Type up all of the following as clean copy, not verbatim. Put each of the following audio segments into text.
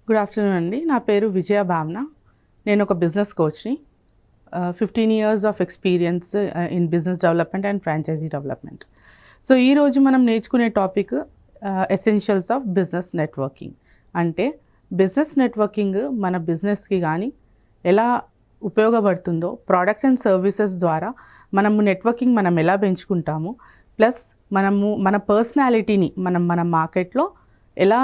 Good afternoon అండి. నా పేరు విజయ భావన. నేను ఒక బిజినెస్ కోచ్ని. 15 years of experience in business development and franchisee development. So ఈరోజు మనం నేర్చుకునే topic essentials of business networking. అంటే బిజినెస్ నెట్వర్కింగ్ మన బిజినెస్కి కానీ ఎలా ఉపయోగపడుతుందో, ప్రోడక్ట్స్ అండ్ సర్వీసెస్ ద్వారా మనము నెట్వర్కింగ్ మనం ఎలా పెంచుకుంటాము, ప్లస్ మన పర్సనాలిటీని మన మార్కెట్లో ఎలా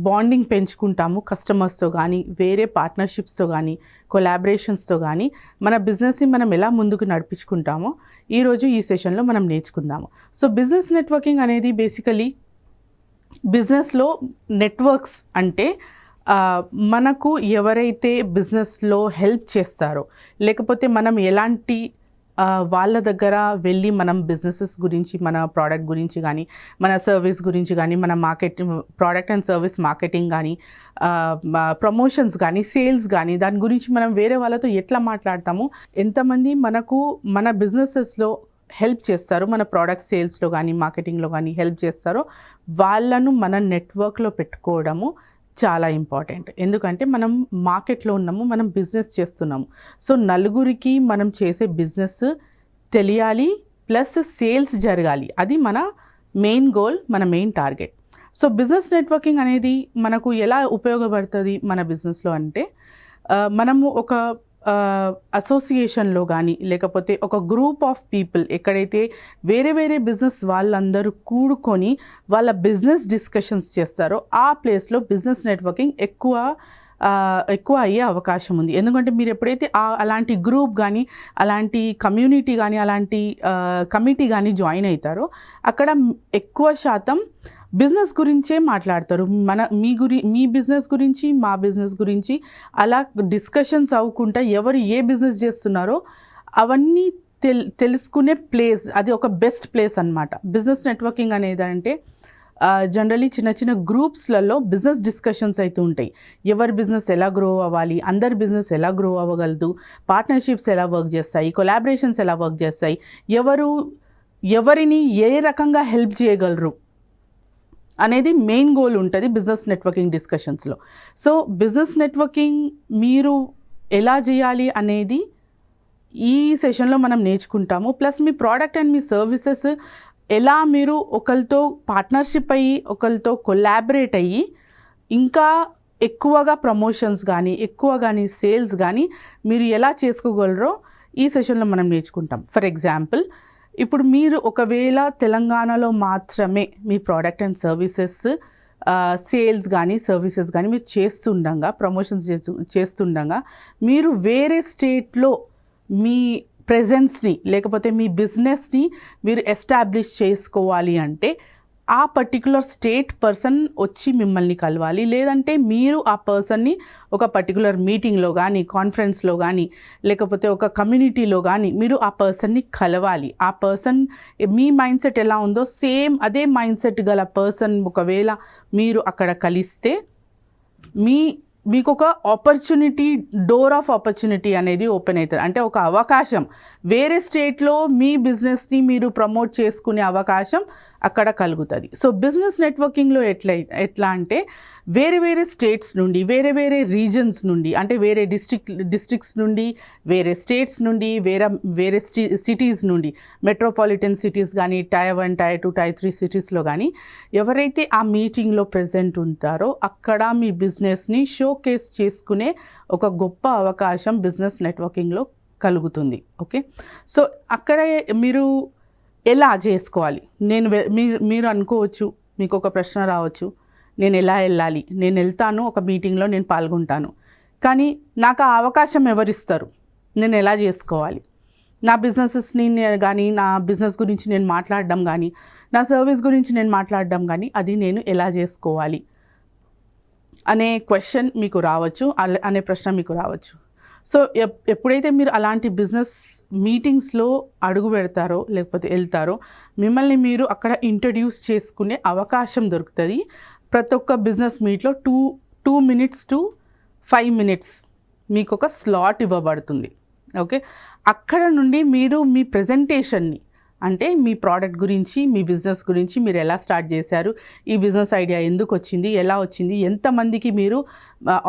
బాండింగ్ పెంచుకుంటాము కస్టమర్స్తో కానీ, వేరే పార్ట్నర్షిప్స్తో కానీ, కొలాబరేషన్స్తో కానీ మన బిజినెస్ని మనం ఎలా ముందుకు నడిపించుకుంటామో ఈరోజు ఈ సెషన్లో మనం నేర్చుకుందాము. సో బిజినెస్ నెట్వర్కింగ్ అనేది బేసికలీ బిజినెస్లో నెట్వర్క్స్ అంటే మనకు ఎవరైతే బిజినెస్లో హెల్ప్ చేస్తారో, లేకపోతే మనం ఎలాంటి వాళ్ళ దగ్గర వెళ్ళి మనం బిజినెసెస్ గురించి, మన ప్రోడక్ట్ గురించి కానీ, మన సర్వీస్ గురించి కానీ, మన ప్రోడక్ట్ అండ్ సర్వీస్ మార్కెటింగ్ కానీ, ప్రమోషన్స్ కానీ, సేల్స్ కానీ, దాని గురించి మనం వేరే వాళ్ళతో ఎట్లా మాట్లాడతాము, ఎంతమంది మనకు మన బిజినెసెస్లో హెల్ప్ చేస్తారు, మన ప్రోడక్ట్ సేల్స్లో కానీ, మార్కెటింగ్లో కానీ హెల్ప్ చేస్తారో వాళ్ళను మన నెట్వర్క్లో పెట్టుకోవడము చాలా ఇంపార్టెంట్. ఎందుకంటే మనం మార్కెట్లో ఉన్నాము, మనం బిజినెస్ చేస్తున్నాము. సో నలుగురికి మనం చేసే బిజినెస్ తెలియాలి, ప్లస్ సేల్స్ జరగాలి. అది మన మెయిన్ గోల్, మన main target. So business networking అనేది మనకు ఎలా ఉపయోగపడుతుంది మన బిజినెస్లో అంటే, మనము ఒక అసోసియేషన్లో కానీ, లేకపోతే ఒక గ్రూప్ ఆఫ్ పీపుల్ ఎక్కడైతే వేరే వేరే బిజినెస్ వాళ్ళందరూ కూడుకొని వాళ్ళ బిజినెస్ డిస్కషన్స్ చేస్తారో ఆ ప్లేస్లో బిజినెస్ నెట్వర్కింగ్ ఎక్కువ అయ్యే అవకాశం ఉంది. ఎందుకంటే మీరు ఎప్పుడైతే అలాంటి గ్రూప్ కానీ, అలాంటి కమ్యూనిటీ కానీ, అలాంటి కమిటీ కానీ జాయిన్ అవుతారో అక్కడ ఎక్కువ శాతం బిజినెస్ గురించే మాట్లాడతారు. మీ బిజినెస్ గురించి, మా బిజినెస్ గురించి అలా డిస్కషన్స్ అవ్వకుండా ఎవరు ఏ బిజినెస్ చేస్తున్నారో అవన్నీ తెలుసుకునే ప్లేస్, అది ఒక బెస్ట్ ప్లేస్ అన్నమాట. బిజినెస్ నెట్వర్కింగ్ అనేది అంటే జనరలీ చిన్న చిన్న గ్రూప్స్లలో బిజినెస్ డిస్కషన్స్ అయితే ఉంటాయి. ఎవరి బిజినెస్ ఎలా గ్రో అవ్వాలి, అందరి బిజినెస్ ఎలా గ్రో అవ్వగలదు, పార్ట్నర్షిప్స్ ఎలా వర్క్ చేస్తాయి, కొలాబరేషన్స్ ఎలా వర్క్ చేస్తాయి, ఎవరిని ఏ రకంగా హెల్ప్ చేయగలరు అనేది మెయిన్ గోల్ ఉంటుంది బిజినెస్ నెట్వర్కింగ్ డిస్కషన్స్లో. సో బిజినెస్ నెట్వర్కింగ్ మీరు ఎలా చేయాలి అనేది ఈ సెషన్లో మనం నేర్చుకుంటాము. ప్లస్ మీ ప్రోడక్ట్ అండ్ మీ సర్వీసెస్ ఎలా మీరు ఒకరితో పార్ట్నర్షిప్ అయ్యి, ఒకరితో కొలాబరేట్ అయ్యి ఇంకా ఎక్కువగా ప్రమోషన్స్ కానీ, సేల్స్ కానీ మీరు ఎలా చేసుకోగలరో ఈ సెషన్లో మనం నేర్చుకుంటాం. ఫర్ ఎగ్జాంపుల్, ఇప్పుడు మీరు ఒకవేళ తెలంగాణలో మాత్రమే మీ ప్రోడక్ట్ అండ్ సర్వీసెస్ సేల్స్ కానీ, సర్వీసెస్ కానీ మీరు చేస్తుండగా, ప్రమోషన్స్ చేస్తుండగా మీరు వేరే స్టేట్లో మీ ప్రెజెన్స్ని, లేకపోతే మీ బిజినెస్ని మీరు ఎస్టాబ్లిష్ చేసుకోవాలి అంటే ఆ పర్టికులర్ స్టేట్ పర్సన్ వచ్చి మిమ్మల్ని కలవాలి. లేదంటే మీరు ఆ పర్సన్ని ఒక పర్టికులర్ మీటింగ్లో కానీ, కాన్ఫరెన్స్లో కానీ, లేకపోతే ఒక కమ్యూనిటీలో కానీ మీరు ఆ పర్సన్ని కలవాలి. ఆ పర్సన్ మీ మైండ్ సెట్ ఎలా ఉందో సేమ్ అదే మైండ్ సెట్ గల పర్సన్ ఒకవేళ మీరు అక్కడ కలిస్తే మీకు ఒక ఆపర్చునిటీ, డోర్ ఆఫ్ ఆపర్చునిటీ అనేది ఓపెన్ అవుతుంది. అంటే ఒక అవకాశం, వేరే స్టేట్లో మీ బిజినెస్ని మీరు ప్రమోట్ చేసుకునే అవకాశం అక్కడ కలుగుతుంది. సో బిజినెస్ నెట్వర్కింగ్లో ఎట్లా అంటే వేరే వేరే స్టేట్స్ నుండి, వేరే వేరే రీజన్స్ నుండి, అంటే వేరే డిస్ట్రిక్ట్స్ నుండి, వేరే స్టేట్స్ నుండి, వేరే సిటీస్ నుండి, మెట్రోపాలిటన్ సిటీస్ కానీ, Tier 1, Tier 2, Tier 3 సిటీస్లో కానీ ఎవరైతే ఆ మీటింగ్లో ప్రెజెంట్ ఉంటారో అక్కడ మీ బిజినెస్ని షోకేస్ చేసుకునే ఒక గొప్ప అవకాశం బిజినెస్ నెట్వర్కింగ్లో కలుగుతుంది. ఓకే, సో అక్కడ మీరు ఎలా చేసుకోవాలి? మీరు అనుకోవచ్చు, మీకు ఒక ప్రశ్న రావచ్చు, నేను ఎలా వెళ్ళాలి, నేను వెళ్తాను, ఒక మీటింగ్లో నేను పాల్గొంటాను, కానీ నాకు ఆ అవకాశం ఎవరిస్తారు, నేను ఎలా చేసుకోవాలి? నా బిజినెసెస్ని కానీ, నా బిజినెస్ గురించి నేను మాట్లాడడం కానీ, నా సర్వీస్ గురించి నేను మాట్లాడడం కానీ అది నేను ఎలా చేసుకోవాలి అనే క్వశ్చన్ మీకు రావచ్చు, అనే ప్రశ్న మీకు రావచ్చు. సో ఎప్పుడైతే మీరు అలాంటి బిజినెస్ మీటింగ్స్లో అడుగు పెడతారో, లేకపోతే వెళ్తారో, మిమ్మల్ని మీరు అక్కడ ఇంట్రడ్యూస్ చేసుకునే అవకాశం దొరుకుతుంది. ప్రతి ఒక్క బిజినెస్ మీట్లో 2 minutes to 5 minutes మీకు ఒక స్లాట్ ఇవ్వబడుతుంది. ఓకే, అక్కడ నుండి మీరు మీ ప్రెజెంటేషన్ని, అంటే మీ ప్రోడక్ట్ గురించి, మీ బిజినెస్ గురించి, మీరు ఎలా స్టార్ట్ చేశారు, ఈ బిజినెస్ ఐడియా ఎందుకు వచ్చింది, ఎలా వచ్చింది, ఎంతమందికి మీరు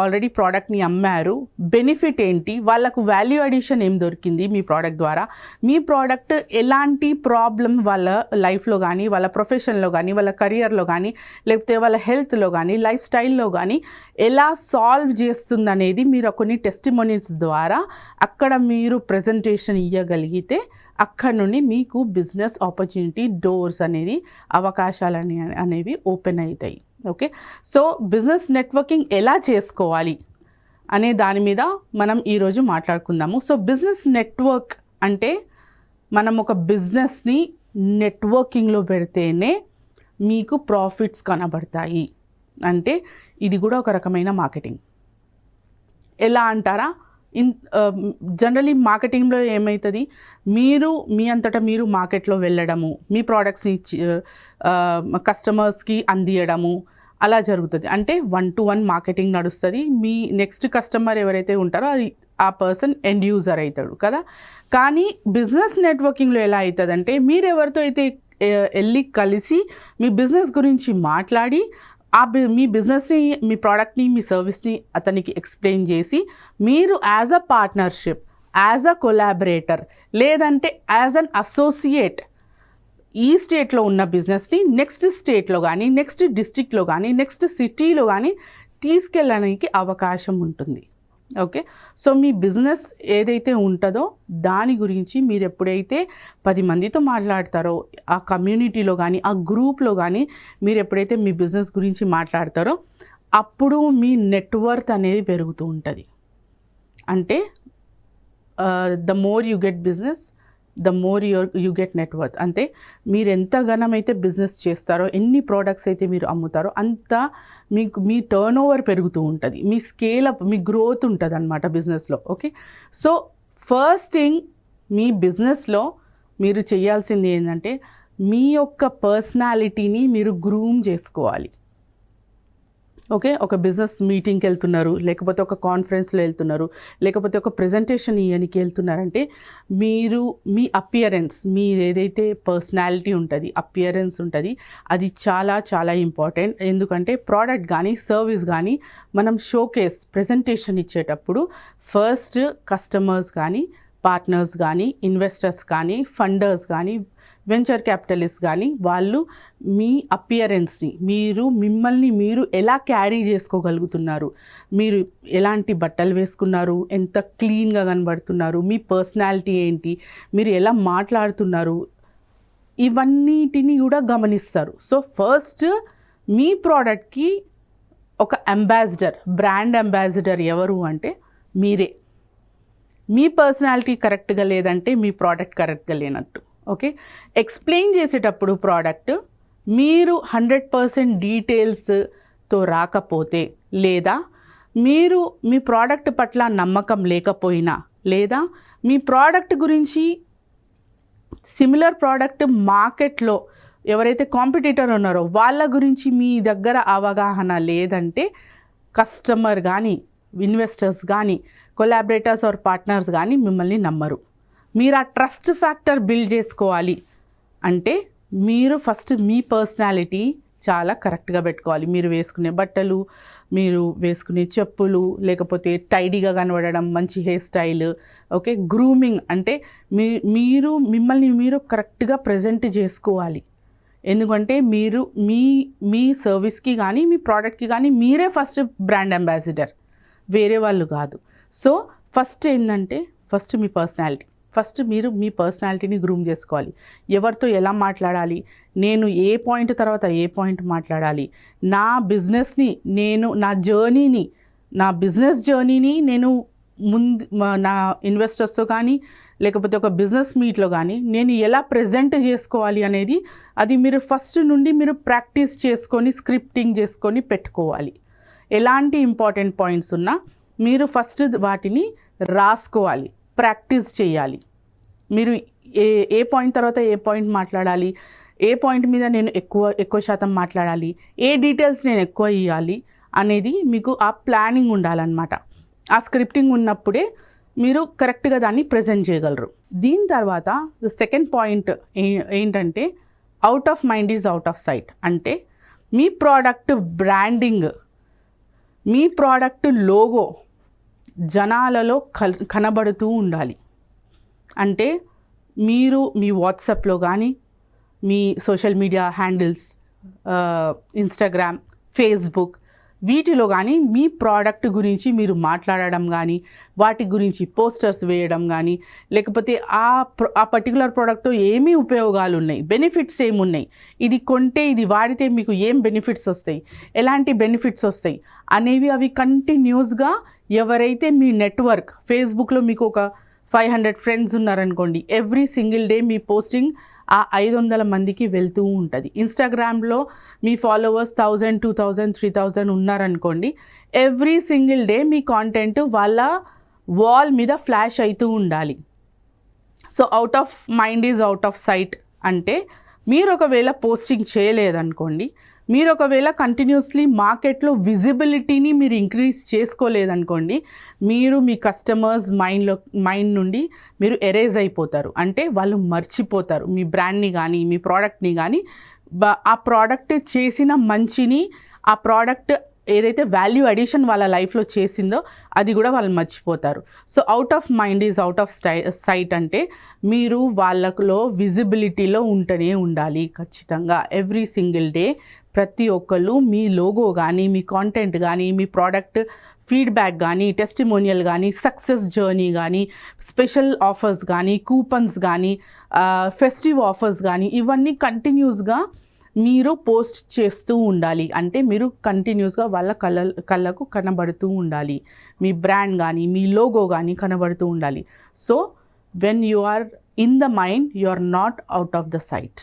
ఆల్రెడీ ప్రోడక్ట్ని అమ్మారు, బెనిఫిట్ ఏంటి, వాళ్ళకు వాల్యూ అడిషన్ ఏం దొరికింది మీ ప్రోడక్ట్ ద్వారా, మీ ప్రోడక్ట్ ఎలాంటి ప్రాబ్లం వాళ్ళ లైఫ్లో కానీ, వాళ్ళ ప్రొఫెషన్లో కానీ, వాళ్ళ కెరియర్లో కానీ, లేకపోతే వాళ్ళ హెల్త్లో కానీ, లైఫ్ స్టైల్లో కానీ ఎలా సాల్వ్ చేస్తుంది అనేది మీరు కొన్ని టెస్టిమోనియల్స్ ద్వారా అక్కడ మీరు ప్రజెంటేషన్ ఇవ్వగలిగితే అక్కడ నుండి మీకు బిజినెస్ ఆపర్చునిటీ డోర్స్ అనేది అవకాశాలు అనేవి ఓపెన్ అవుతాయి. ఓకే, సో బిజినెస్ నెట్వర్కింగ్ ఎలా చేసుకోవాలి అనే దాని మీద మనం ఈరోజు మాట్లాడుకుందాము. సో బిజినెస్ నెట్వర్క్ అంటే మనం ఒక బిజినెస్ని నెట్వర్కింగ్లో పెడితేనే మీకు ప్రాఫిట్స్ కనబడతాయి. అంటే ఇది కూడా ఒక రకమైన మార్కెటింగ్. ఎలా అంటారా, జనరలీ మార్కెటింగ్లో ఏమవుతుంది, మీరు మీ అంతటా మీరు మార్కెట్లో వెళ్ళడము, మీ ప్రోడక్ట్స్ని కస్టమర్స్కి అందియడము అలా జరుగుతుంది. అంటే 1-to-1 మార్కెటింగ్ నడుస్తుంది. మీ నెక్స్ట్ కస్టమర్ ఎవరైతే ఉంటారో అది ఆ పర్సన్ ఎండ్ యూజర్ అవుతాడు కదా. కానీ బిజినెస్ నెట్వర్కింగ్లో ఎలా అవుతుంది అంటే మీరు ఎవరితో అయితే వెళ్ళి కలిసి మీ బిజినెస్ గురించి మాట్లాడి మీ బిజినెస్ని, మీ ప్రోడక్ట్ని, మీ సర్వీస్ని అతనికి ఎక్స్ప్లెయిన్ చేసి మీరు as a partnership, as a collaborator, లేదంటే యాజ్ అన్ అసోసియేట్ ఈ స్టేట్లో ఉన్న బిజినెస్ని నెక్స్ట్ స్టేట్లో కానీ, నెక్స్ట్ డిస్ట్రిక్ట్లో కానీ, నెక్స్ట్ సిటీలో కానీ తీసుకెళ్ళడానికి అవకాశం ఉంటుంది. ఓకే, సో మీ బిజినెస్ ఏదైతే ఉంటుందో దాని గురించి మీరు ఎప్పుడైతే 10 మందితో మాట్లాడతారో, ఆ కమ్యూనిటీలో కానీ, ఆ గ్రూప్లో కానీ మీరు ఎప్పుడైతే మీ బిజినెస్ గురించి మాట్లాడతారో అప్పుడు మీ నెట్వర్త్ అనేది పెరుగుతూ ఉంటుంది. అంటే the more you get business, the more you get net worth. అంటే మీరు ఎంత ఘనమైతే బిజినెస్ చేస్తారో, ఎన్ని ప్రోడక్ట్స్ అయితే మీరు అమ్ముతారో అంత మీకు మీ టర్న్ ఓవర్ పెరుగుతూ ఉంటుంది, మీ స్కేల్ అప్, మీ గ్రోత్ ఉంటుంది అన్నమాట బిజినెస్లో. ఓకే, సో ఫస్ట్ థింగ్ మీ బిజినెస్లో మీరు చేయాల్సింది ఏంటంటే మీ యొక్క పర్సనాలిటీని మీరు గ్రూమ్ చేసుకోవాలి. ఓకే, ఒక బిజినెస్ మీటింగ్కి వెళ్తున్నారు, లేకపోతే ఒక కాన్ఫరెన్స్లో వెళ్తున్నారు, లేకపోతే ఒక ప్రజెంటేషన్ ఇవ్వడానికి వెళ్తున్నారంటే మీరు మీ అపియరెన్స్, మీరు ఏదైతే పర్సనాలిటీ ఉంటుంది, అపియరెన్స్ ఉంటుంది, అది చాలా చాలా ఇంపార్టెంట్. ఎందుకంటే ప్రోడక్ట్ కానీ, సర్వీస్ కానీ మనం షోకేస్ ప్రజెంటేషన్ ఇచ్చేటప్పుడు ఫస్ట్ కస్టమర్స్ కానీ, పార్ట్నర్స్ కానీ, ఇన్వెస్టర్స్ కానీ, ఫండర్స్ కానీ, వెంచర్ క్యాపిటలిస్ట్ కానీ వాళ్ళు మీ అపియరెన్స్ని, మిమ్మల్ని మీరు ఎలా క్యారీ చేసుకోగలుగుతున్నారు, మీరు ఎలాంటి బట్టలు వేసుకున్నారు, ఎంత క్లీన్గా కనబడుతున్నారు, మీ పర్సనాలిటీ ఏంటి, మీరు ఎలా మాట్లాడుతున్నారు, ఇవన్నిటిని కూడా గమనిస్తారు. సో ఫస్ట్ మీ ప్రోడక్ట్కి ఒక అంబాసిడర్, బ్రాండ్ అంబాసిడర్ ఎవరు అంటే మీరే. మీ పర్సనాలిటీ కరెక్ట్గా లేదంటే మీ ప్రోడక్ట్ కరెక్ట్గా లేనట్టు. ఓకే, ఎక్స్ప్లెయిన్ చేసేటప్పుడు ప్రోడక్ట్ మీరు 100% డీటెయిల్స్తో రాకపోతే, లేదా మీరు మీ ప్రోడక్ట్ పట్ల నమ్మకం లేకపోయినా, లేదా మీ ప్రోడక్ట్ గురించి సిమిలర్ ప్రోడక్ట్ మార్కెట్లో ఎవరైతే కాంపిటీటర్ ఉన్నారో వాళ్ళ గురించి మీ దగ్గర అవగాహన లేదంటే కస్టమర్ కానీ, ఇన్వెస్టర్స్ కానీ, కొలాబరేటర్స్ ఆర్ పార్ట్నర్స్ కానీ మిమ్మల్ని నమ్మరు. మీరు ఆ ట్రస్ట్ ఫ్యాక్టర్ బిల్డ్ చేసుకోవాలి అంటే మీరు ఫస్ట్ మీ పర్సనాలిటీ చాలా కరెక్ట్గా పెట్టుకోవాలి. మీరు వేసుకునే బట్టలు, మీరు వేసుకునే చెప్పులు, లేకపోతే టైడీగా కనబడడం, మంచి హెయిర్ స్టైల్. ఓకే, గ్రూమింగ్ అంటే మిమ్మల్ని మీరు కరెక్ట్గా ప్రజెంట్ చేసుకోవాలి. ఎందుకంటే మీరు మీ సర్వీస్కి కానీ, మీ ప్రోడక్ట్కి కానీ మీరే ఫస్ట్ బ్రాండ్ అంబాసిడర్, వేరే వాళ్ళు కాదు. సో ఫస్ట్ ఏంటంటే ఫస్ట్ మీ పర్సనాలిటీ, ఫస్ట్ మీరు మీ పర్సనాలిటీని గ్రూమ్ చేసుకోవాలి. ఎవరితో ఎలా మాట్లాడాలి, నేను ఏ పాయింట్ తర్వాత ఏ పాయింట్ మాట్లాడాలి, నా బిజినెస్ని నా బిజినెస్ జర్నీని నేను నా ఇన్వెస్టర్స్తో కానీ, లేకపోతే ఒక బిజినెస్ మీట్లో కానీ నేను ఎలా ప్రజెంట్ చేసుకోవాలి అనేది అది మీరు ఫస్ట్ నుండి మీరు ప్రాక్టీస్ చేసుకొని, స్క్రిప్టింగ్ చేసుకొని పెట్టుకోవాలి. ఎలాంటి ఇంపార్టెంట్ పాయింట్స్ ఉన్నా మీరు ఫస్ట్ వాటిని రాసుకోవాలి, ప్రాక్టీస్ చేయాలి. మీరు ఏ పాయింట్ తర్వాత ఏ పాయింట్ మాట్లాడాలి, ఏ పాయింట్ మీద నేను ఎక్కువ శాతం మాట్లాడాలి, ఏ డీటెయిల్స్ నేను ఎక్కువ ఇవ్వాలి అనేది మీకు ఆ ప్లానింగ్ ఉండాలన్నమాట. ఆ స్క్రిప్టింగ్ ఉన్నప్పుడే మీరు కరెక్ట్గా దాన్ని ప్రజెంట్ చేయగలరు. దీని తర్వాత ద సెకండ్ పాయింట్ ఏంటంటే out of mind is out of sight. అంటే మీ ప్రోడక్ట్ బ్రాండింగ్, మీ ప్రోడక్ట్ లోగో జనాలలో కనబడుతూ ఉండాలి. అంటే మీరు మీ వాట్సాప్లో కానీ, మీ social media handles, Instagram, Facebook, వీటిలో కానీ మీ ప్రోడక్ట్ గురించి మీరు మాట్లాడడం కానీ, వాటి గురించి పోస్టర్స్ వేయడం కానీ, లేకపోతే ఆ పర్టికులర్ ప్రోడక్ట్తో ఏమీ ఉపయోగాలు ఉన్నాయి, బెనిఫిట్స్ ఏమున్నాయి, ఇది కొంటే ఇది వాడితే మీకు ఏం బెనిఫిట్స్ వస్తాయి, ఎలాంటి బెనిఫిట్స్ వస్తాయి అనేవి అవి కంటిన్యూస్గా ఎవరైతే మీ నెట్వర్క్, ఫేస్బుక్లో మీకు ఒక 500 ఫ్రెండ్స్ ఉన్నారనుకోండి, ఎవ్రీ సింగిల్ డే మీ పోస్టింగ్ ఆ 500 మందికి వెళ్తూ ఉంటుంది. ఇన్స్టాగ్రామ్లో మీ ఫాలోవర్స్ 1000, 2000, 3000 ఉన్నారనుకోండి, ఎవ్రీ సింగిల్ డే మీ కాంటెంట్ వాళ్ళ వాల్ మీద ఫ్లాష్ అవుతూ ఉండాలి. So out of mind is out of sight అంటే మీరు ఒకవేళ పోస్టింగ్ చేయలేదనుకోండి, మీరు ఒకవేళ కంటిన్యూస్లీ మార్కెట్లో విజిబిలిటీని మీరు ఇంక్రీజ్ చేసుకోలేదనుకోండి, మీరు మీ కస్టమర్స్ మైండ్ నుండి మీరు ఎరేజ్ అయిపోతారు. అంటే వాళ్ళు మర్చిపోతారు మీ బ్రాండ్ని కానీ, మీ ప్రోడక్ట్ని కానీ, ఆ ప్రోడక్ట్ చేసిన మంచిని, ఆ ప్రోడక్ట్ ఏదైతే వాల్యూ అడిషన్ వాళ్ళ లైఫ్లో చేసిందో అది కూడా వాళ్ళు మర్చిపోతారు. So out of mind is out of sight అంటే మీరు వాళ్ళలో విజిబిలిటీలో ఉంటూనే ఉండాలి ఖచ్చితంగా. ఎవ్రీ సింగిల్ డే ప్రతి ఒక్కళ్ళు మీ లోగో కానీ, మీ కాంటెంట్ కానీ, మీ ప్రోడక్ట్ ఫీడ్బ్యాక్ కానీ, టెస్టిమోనియల్ కానీ, సక్సెస్ జర్నీ కానీ, స్పెషల్ ఆఫర్స్ కానీ, కూపన్స్ కానీ, ఫెస్టివ్ ఆఫర్స్ కానీ, ఇవన్నీ కంటిన్యూస్గా మీరు పోస్ట్ చేస్తూ ఉండాలి. అంటే మీరు కంటిన్యూస్గా వాళ్ళ కళ్ళకు కనబడుతూ ఉండాలి. మీ బ్రాండ్ కానీ, మీ లోగో కానీ కనబడుతూ ఉండాలి. So when you are in the mind, you are not out of the sight.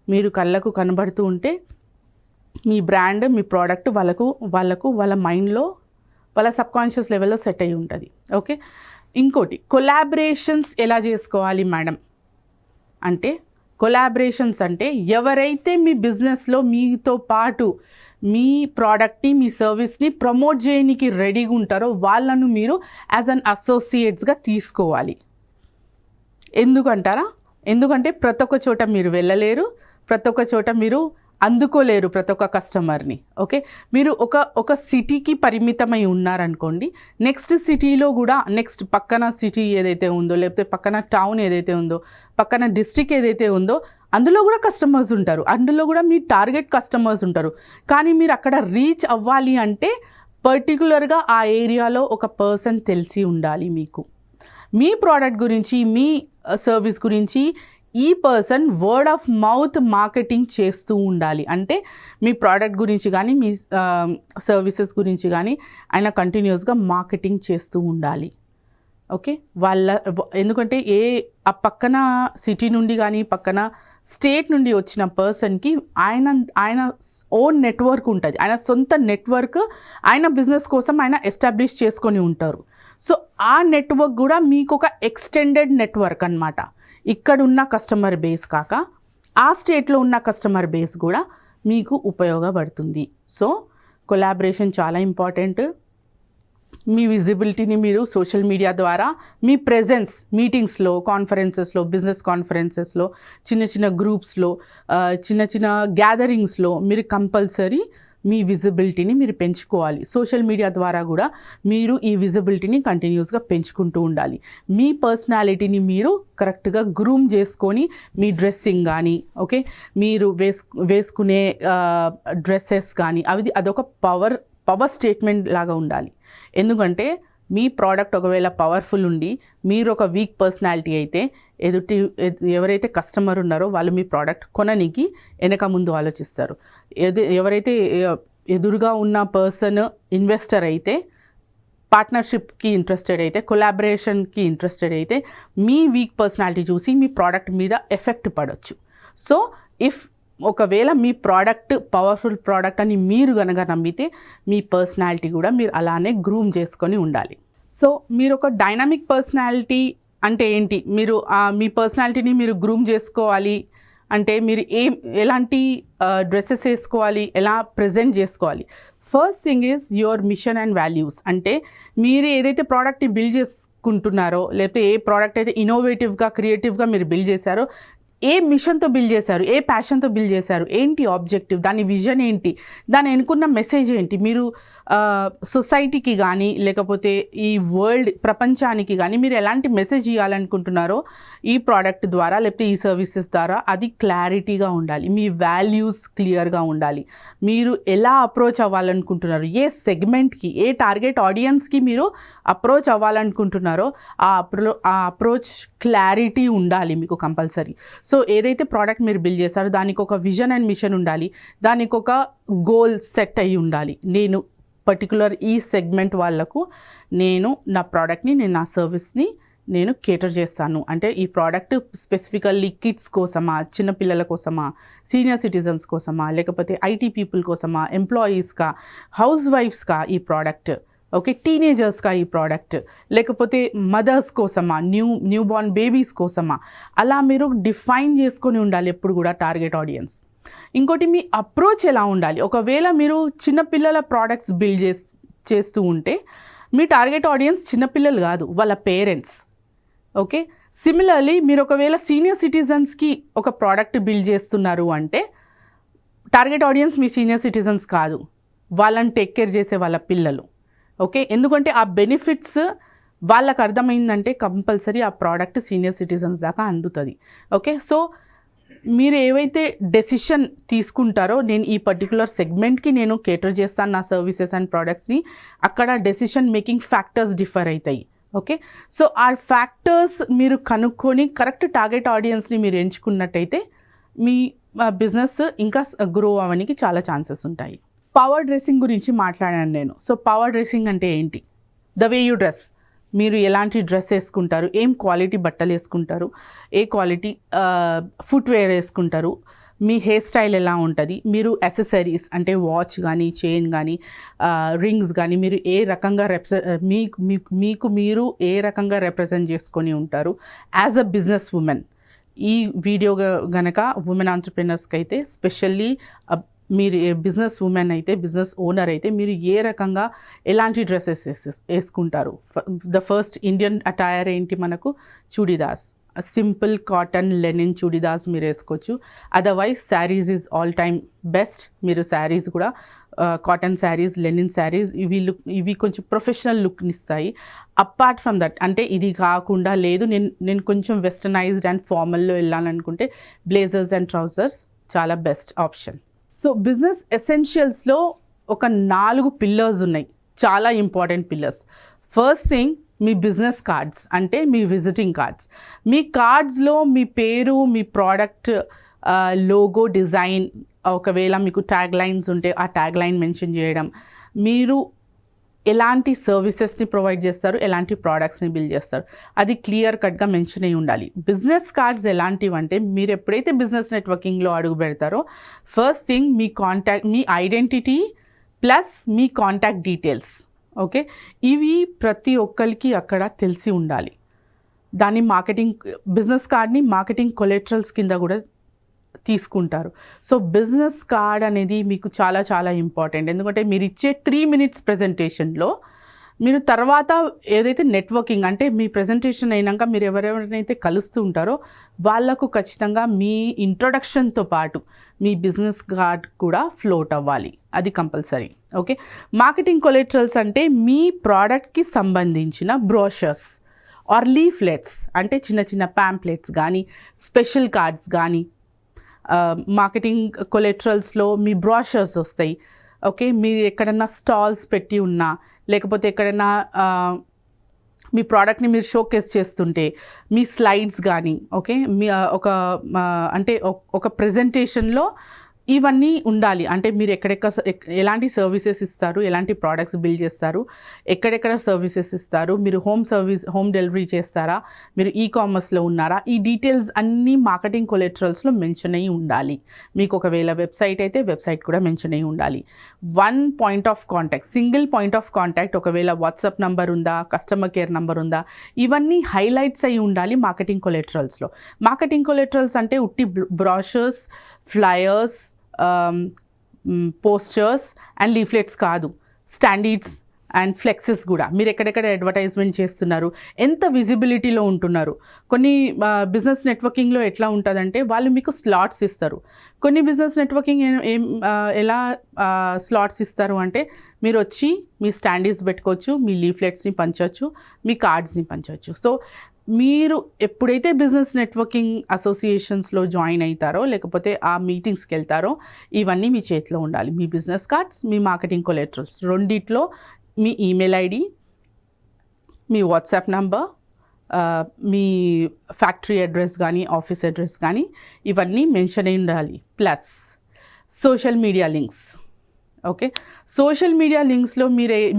మీరు కళ్ళకు కనబడుతూ ఉంటే మీ బ్రాండ్, మీ ప్రోడక్ట్ వాళ్ళ మైండ్లో, వాళ్ళ సబ్కాన్షియస్ లెవెల్లో సెట్ అయి ఉంటుంది. ఓకే. ఇంకోటి, కొలాబరేషన్స్ ఎలా చేసుకోవాలి మేడం అంటే, కొలాబరేషన్స్ అంటే ఎవరైతే మీ బిజినెస్లో మీతో పాటు మీ ప్రోడక్ట్ని, మీ సర్వీస్ని ప్రమోట్ చేయడానికి రెడీగా ఉంటారో వాళ్ళను మీరు యాజ్ అన్ అసోసియేట్స్గా తీసుకోవాలి. ఎందుకంటారా? ఎందుకంటే ప్రతి ఒక్క చోట మీరు వెళ్ళలేరు, ప్రతి ఒక్క చోట మీరు అందుకోలేరు ప్రతి ఒక్క కస్టమర్ని. ఓకే. మీరు ఒక సిటీకి పరిమితమై ఉన్నారనుకోండి, నెక్స్ట్ సిటీలో కూడా, నెక్స్ట్ పక్కన సిటీ ఏదైతే ఉందో, లేకపోతే పక్కన టౌన్ ఏదైతే ఉందో, పక్కన డిస్ట్రిక్ట్ ఏదైతే ఉందో, అందులో కూడా కస్టమర్స్ ఉంటారు, అందులో కూడా మీ టార్గెట్ కస్టమర్స్ ఉంటారు. కానీ మీరు అక్కడ రీచ్ అవ్వాలి అంటే పర్టికులర్గా ఆ ఏరియాలో ఒక పర్సన్ తెలిసి ఉండాలి మీకు. మీ ప్రోడక్ట్ గురించి, మీ సర్వీస్ గురించి ఈ person word of mouth marketing చేస్తూ ఉండాలి. అంటే మీ ప్రోడక్ట్ గురించి కానీ, మీ సర్వీసెస్ గురించి కానీ ఆయన కంటిన్యూస్గా మార్కెటింగ్ చేస్తూ ఉండాలి. ఓకే. ఎందుకంటే ఆ పక్కన సిటీ నుండి కానీ, పక్కన స్టేట్ నుండి వచ్చిన పర్సన్కి ఆయన ఓన్ నెట్వర్క్ ఉంటుంది, ఆయన సొంత నెట్వర్క్, ఆయన బిజినెస్ కోసం ఆయన ఎస్టాబ్లిష్ చేసుకొని ఉంటారు. సో ఆ నెట్వర్క్ కూడా మీకు ఒక ఎక్స్టెండెడ్ నెట్వర్క్ అన్నమాట. ఇక్కడ ఉన్న కస్టమర్ బేస్ కాక ఆ స్టేట్లో ఉన్న కస్టమర్ బేస్ కూడా మీకు ఉపయోగపడుతుంది. సో కొలాబరేషన్ చాలా ఇంపార్టెంట్. మీ విజిబిలిటీని మీరు సోషల్ మీడియా ద్వారా, మీ ప్రెజెన్స్ మీటింగ్స్లో, కాన్ఫరెన్సెస్లో, బిజినెస్ కాన్ఫరెన్సెస్లో, చిన్న చిన్న గ్రూప్స్లో, చిన్న చిన్న గ్యాదరింగ్స్లో మీరు కంపల్సరీ మీ విజిబిలిటీని మీరు పెంచుకోవాలి. సోషల్ మీడియా ద్వారా కూడా మీరు ఈ విజిబిలిటీని కంటిన్యూస్గా పెంచుకుంటూ ఉండాలి. మీ పర్సనాలిటీని మీరు కరెక్ట్గా గ్రూమ్ చేసుకొని, మీ డ్రెస్సింగ్ కానీ, ఓకే, మీరు వేసుకునే డ్రెస్సెస్ కానీ అదొక పవర్ స్టేట్మెంట్ లాగా ఉండాలి. ఎందుకంటే మీ ప్రోడక్ట్ ఒకవేళ పవర్ఫుల్ ఉండి మీరు ఒక వీక్ పర్సనాలిటీ అయితే ఎవరైతే కస్టమర్ ఉన్నారో వాళ్ళు మీ ప్రోడక్ట్ కొననీకి వెనక ముందు ఆలోచిస్తారు. ఎవరైతే ఎదురుగా ఉన్న పర్సన్ ఇన్వెస్టర్ అయితే, పార్ట్నర్షిప్కి ఇంట్రెస్టెడ్ అయితే, కొలాబరేషన్కి ఇంట్రెస్టెడ్ అయితే మీ వీక్ పర్సనాలిటీ చూసి మీ ప్రోడక్ట్ మీద ఎఫెక్ట్ పడవచ్చు. సో ఒకవేళ మీ ప్రోడక్ట్ పవర్ఫుల్ ప్రోడక్ట్ అని మీరు కనుక నమ్మితే మీ పర్సనాలిటీ కూడా మీరు అలానే గ్రూమ్ చేసుకొని ఉండాలి. సో మీరు ఒక డైనమిక్ పర్సనాలిటీ అంటే ఏంటి, మీరు మీ పర్సనాలిటీని మీరు గ్రూమ్ చేసుకోవాలి అంటే మీరు ఎలాంటి డ్రెస్సెస్ వేసుకోవాలి, ఎలా ప్రజెంట్ చేసుకోవాలి. First thing is your mission and values. అంటే మీరు ఏదైతే ప్రోడక్ట్ని బిల్డ్ చేసుకుంటున్నారో, లేకపోతే ఏ ప్రోడక్ట్ అయితే ఇన్నోవేటివ్గా క్రియేటివ్గా మీరు బిల్డ్ చేశారో, ఏ మిషన్తో బిల్డ్ చేశారు, ఏ ప్యాషన్తో బిల్డ్ చేశారు, ఏంటి ఆబ్జెక్టివ్, దాని విజన్ ఏంటి, దాని ఎన్నుకున్న మెసేజ్ ఏంటి, మీరు సొసైటీకి కానీ లేకపోతే ఈ వరల్డ్ ప్రపంచానికి కానీ మీరు ఎలాంటి మెసేజ్ ఇవ్వాలనుకుంటున్నారో ఈ ప్రోడక్ట్ ద్వారా లేకపోతే ఈ సర్వీసెస్ ద్వారా అది క్లారిటీగా ఉండాలి. మీ వాల్యూస్ క్లియర్గా ఉండాలి. మీరు ఎలా అప్రోచ్ అవ్వాలనుకుంటున్నారు, ఏ సెగ్మెంట్కి, ఏ టార్గెట్ ఆడియన్స్కి మీరు అప్రోచ్ అవ్వాలనుకుంటున్నారో ఆ అప్రోచ్ క్లారిటీ ఉండాలి మీకు కంపల్సరీ. సో ఏదైతే ప్రోడక్ట్ మీరు బిల్డ్ చేశారో దానికి ఒక విజన్ అండ్ మిషన్ ఉండాలి, దానికి ఒక గోల్ సెట్ అయ్యి ఉండాలి. నేను పర్టికులర్ ఈ సెగ్మెంట్ వాళ్ళకు నేను నా ప్రోడక్ట్ని, నేను నా సర్వీస్ని నేను కేటర్ చేస్తాను అంటే ఈ ప్రోడక్ట్ స్పెసిఫికల్లీ కిడ్స్ కోసమా, చిన్నపిల్లల కోసమా, సీనియర్ సిటిజన్స్ కోసమా, లేకపోతే ఐటీ పీపుల్ కోసమా, ఎంప్లాయీస్కా, హౌస్ వైఫ్స్కా ఈ ప్రోడక్ట్, ఓకే, టీనేజర్స్గా ఈ ప్రోడక్ట్, లేకపోతే మదర్స్ కోసమా, న్యూ బోర్న్ బేబీస్ కోసమా, అలా మీరు డిఫైన్ చేసుకొని ఉండాలి ఎప్పుడు కూడా టార్గెట్ ఆడియన్స్. ఇంకోటి మీ అప్రోచ్ ఎలా ఉండాలి. ఒకవేళ మీరు చిన్నపిల్లల ప్రోడక్ట్స్ బిల్డ్ చేస్తూ ఉంటే మీ టార్గెట్ ఆడియన్స్ చిన్నపిల్లలు కాదు, వాళ్ళ పేరెంట్స్. ఓకే, సిమిలర్లీ మీరు ఒకవేళ సీనియర్ సిటిజన్స్కి ఒక ప్రోడక్ట్ బిల్డ్ చేస్తున్నారు అంటే టార్గెట్ ఆడియన్స్ మీ సీనియర్ సిటిజన్స్ కాదు, వాళ్ళని టేక్ కేర్ చేసే వాళ్ళ పిల్లలు. ఓకే, ఎందుకంటే ఆ బెనిఫిట్స్ వాళ్ళకు అర్థమైందంటే కంపల్సరీ ఆ ప్రోడక్ట్ సీనియర్ సిటిజన్స్ దాకా అందుతుంది. ఓకే, సో మీరు ఏవైతే డెసిషన్ తీసుకుంటారో, నేను ఈ పర్టికులర్ సెగ్మెంట్కి నేను కేటర్ చేస్తాను నా సర్వీసెస్ అండ్ ప్రోడక్ట్స్ని, అక్కడ డెసిషన్ మేకింగ్ ఫ్యాక్టర్స్ డిఫర్ అవుతాయి. ఓకే, సో ఆ ఫ్యాక్టర్స్ మీరు కనుక్కొని కరెక్ట్ టార్గెట్ ఆడియన్స్ని మీరు ఎంచుకున్నట్టయితే మీ బిజినెస్ ఇంకా గ్రో అవ్వడానికి చాలా ఛాన్సెస్ ఉంటాయి. పవర్ డ్రెస్సింగ్ గురించి మాట్లాడాను నేను. సో పవర్ డ్రెస్సింగ్ అంటే ఏంటి? ద వే యూ డ్రెస్, మీరు ఎలాంటి డ్రెస్ వేసుకుంటారు, ఏం క్వాలిటీ బట్టలు వేసుకుంటారు, ఏ క్వాలిటీ ఫుట్వేర్ వేసుకుంటారు, మీ హెయిర్ స్టైల్ ఎలా ఉంటుంది, మీరు యాక్సెసరీస్ అంటే వాచ్ కానీ, చైన్ కానీ, రింగ్స్ కానీ మీరు ఏ రకంగా మీకు మీరు ఏ రకంగా రిప్రజెంట్ చేసుకొని ఉంటారు యాజ్ అ బిజినెస్ ఉమెన్. ఈ వీడియో గనక ఉమెన్ ఆంటర్ప్రెనర్స్కి అయితే స్పెషల్లీ మీరు బిజినెస్ ఉమెన్ అయితే, బిజినెస్ ఓనర్ అయితే మీరు ఏ రకంగా ఎలాంటి డ్రెస్సెస్ వేసుకుంటారు. ద ఫస్ట్ ఇండియన్ అటైర్ ఏంటి మనకు? Churidars, simple cotton Lenin churidars మీరు వేసుకోవచ్చు. Otherwise saris is all time best. మీరు శారీస్ కూడా కాటన్ శారీస్, లెనిన్ శారీస్ ఇవి కొంచెం ప్రొఫెషనల్ లుక్ని ఇస్తాయి. అపార్ట్ ఫ్రమ్ దట్, అంటే ఇది కాకుండా లేదు నేను కొంచెం వెస్టర్నైజ్డ్ అండ్ ఫార్మల్లో వెళ్ళాలనుకుంటే బ్లేజర్స్ అండ్ ట్రౌజర్స్ చాలా బెస్ట్ ఆప్షన్. సో బిజినెస్ ఎసెన్షియల్స్లో ఒక 4 పిల్లర్స్ ఉన్నాయి, చాలా ఇంపార్టెంట్ పిల్లర్స్. ఫస్ట్ థింగ్ మీ బిజినెస్ కార్డ్స్, అంటే మీ విజిటింగ్ కార్డ్స్. మీ కార్డ్స్లో మీ పేరు, మీ ప్రోడక్ట్ లోగో డిజైన్, ఒకవేళ మీకు ట్యాగ్ లైన్స్ ఉంటే ఆ ట్యాగ్ లైన్ మెన్షన్ చేయడం, మీరు ఎలాంటి సర్వీసెస్ని ప్రొవైడ్ చేస్తారు, ఎలాంటి ప్రోడక్ట్స్ని బిల్డ్ చేస్తారు, అది క్లియర్ కట్గా మెన్షన్ అయి ఉండాలి. బిజినెస్ కార్డ్స్ ఎలాంటివి అంటే, మీరు ఎప్పుడైతే బిజినెస్ నెట్వర్కింగ్లో అడుగు పెడతారో ఫస్ట్ థింగ్ మీ ఐడెంటిటీ ప్లస్ మీ కాంటాక్ట్ డీటెయిల్స్. ఓకే, ఇవి ప్రతి ఒక్కరికి అక్కడ తెలిసి ఉండాలి. దాన్ని బిజినెస్ కార్డ్ని మార్కెటింగ్ కొలెటరల్స్ కింద కూడా తీసుకుంటారు. సో బిజినెస్ కార్డ్ అనేది మీకు చాలా చాలా ఇంపార్టెంట్. ఎందుకంటే మీరు ఇచ్చే 3 minutes ప్రజెంటేషన్లో మీరు తర్వాత ఏదైతే నెట్వర్కింగ్ అంటే మీ ప్రజెంటేషన్ అయినాక మీరు ఎవరెవరైతే కలుస్తూ ఉంటారో వాళ్ళకు ఖచ్చితంగా మీ ఇంట్రొడక్షన్తో పాటు మీ బిజినెస్ కార్డ్ కూడా ఫ్లోట్ అవ్వాలి, అది కంపల్సరీ. ఓకే, మార్కెటింగ్ కొలెటరల్స్ అంటే మీ ప్రోడక్ట్కి సంబంధించిన బ్రోషర్స్ ఆర్ లీఫ్లెట్స్, అంటే చిన్న చిన్న ప్యాంప్లెట్స్ కానీ, స్పెషల్ కార్డ్స్ కానీ, మార్కెటింగ్ కొలెటరల్స్లో మీ బ్రోషర్స్ వస్తాయి. ఓకే, మీరు ఎక్కడన్నా స్టాల్స్ పెట్టి ఉన్నా, లేకపోతే ఎక్కడైనా మీ ప్రోడక్ట్ని మీరు షోకేస్ చేస్తుంటే మీ స్లైడ్స్ కానీ, ఓకే, మీ ఒక ప్రెజెంటేషన్లో ఇవన్నీ ఉండాలి. అంటే మీరు ఎలాంటి సర్వీసెస్ ఇస్తారు, ఎలాంటి ప్రోడక్ట్స్ బిల్డ్ చేస్తారు, ఎక్కడెక్కడ సర్వీసెస్ ఇస్తారు, మీరు హోమ్ డెలివరీ చేస్తారా, మీరు కామర్స్లో ఉన్నారా, ఈ డీటెయిల్స్ అన్నీ మార్కెటింగ్ కొలెటరల్స్లో మెన్షన్ అయ్యి ఉండాలి. మీకు ఒకవేళ వెబ్సైట్ అయితే వెబ్సైట్ కూడా మెన్షన్ అయ్యి ఉండాలి. 1 point of contact, single point of contact, ఒకవేళ వాట్సాప్ నంబర్ ఉందా, కస్టమర్ కేర్ నంబర్ ఉందా, ఇవన్నీ హైలైట్స్ అయ్యి ఉండాలి మార్కెటింగ్ కొలెటరల్స్లో. మార్కెటింగ్ కొలెటరల్స్ అంటే ఉట్టి బ్రాషర్స్, ఫ్లయర్స్, పోస్టర్స్ అండ్ లీఫ్లెట్స్ కాదు. స్టాండర్డ్స్ అండ్ ఫ్లెక్సెస్ కూడా మీరు ఎక్కడెక్కడ అడ్వర్టైజ్మెంట్ చేస్తున్నారు, ఎంత విజిబిలిటీలో ఉంటున్నారు. కొన్ని బిజినెస్ నెట్వర్కింగ్లో ఎట్లా ఉంటుందంటే వాళ్ళు మీకు స్లాట్స్ ఇస్తారు. కొన్ని బిజినెస్ నెట్వర్కింగ్ ఎలా స్లాట్స్ ఇస్తారు అంటే మీరు వచ్చి మీ స్టాండీస్ పెట్టుకోవచ్చు, మీ లీఫ్లెట్స్ని పంచవచ్చు, మీ కార్డ్స్ని పంచవచ్చు. సో మీరు ఎప్పుడైతే బిజినెస్ నెట్వర్కింగ్ అసోసియేషన్స్లో జాయిన్ అవుతారో లేకపోతే ఆ మీటింగ్స్కి వెళ్తారో ఇవన్నీ మీ చేతిలో ఉండాలి. మీ బిజినెస్ కార్డ్స్, మీ మార్కెటింగ్ కొలెటరల్స్ రెండిట్లో మీ ఈమెయిల్ ఐడి, మీ వాట్సాప్ నంబర్, మీ ఫ్యాక్టరీ అడ్రస్ కానీ ఆఫీస్ అడ్రస్ కానీ ఇవన్నీ మెన్షన్ అయి ఉండాలి. Plus social media links. Okay, social media లింక్స్లో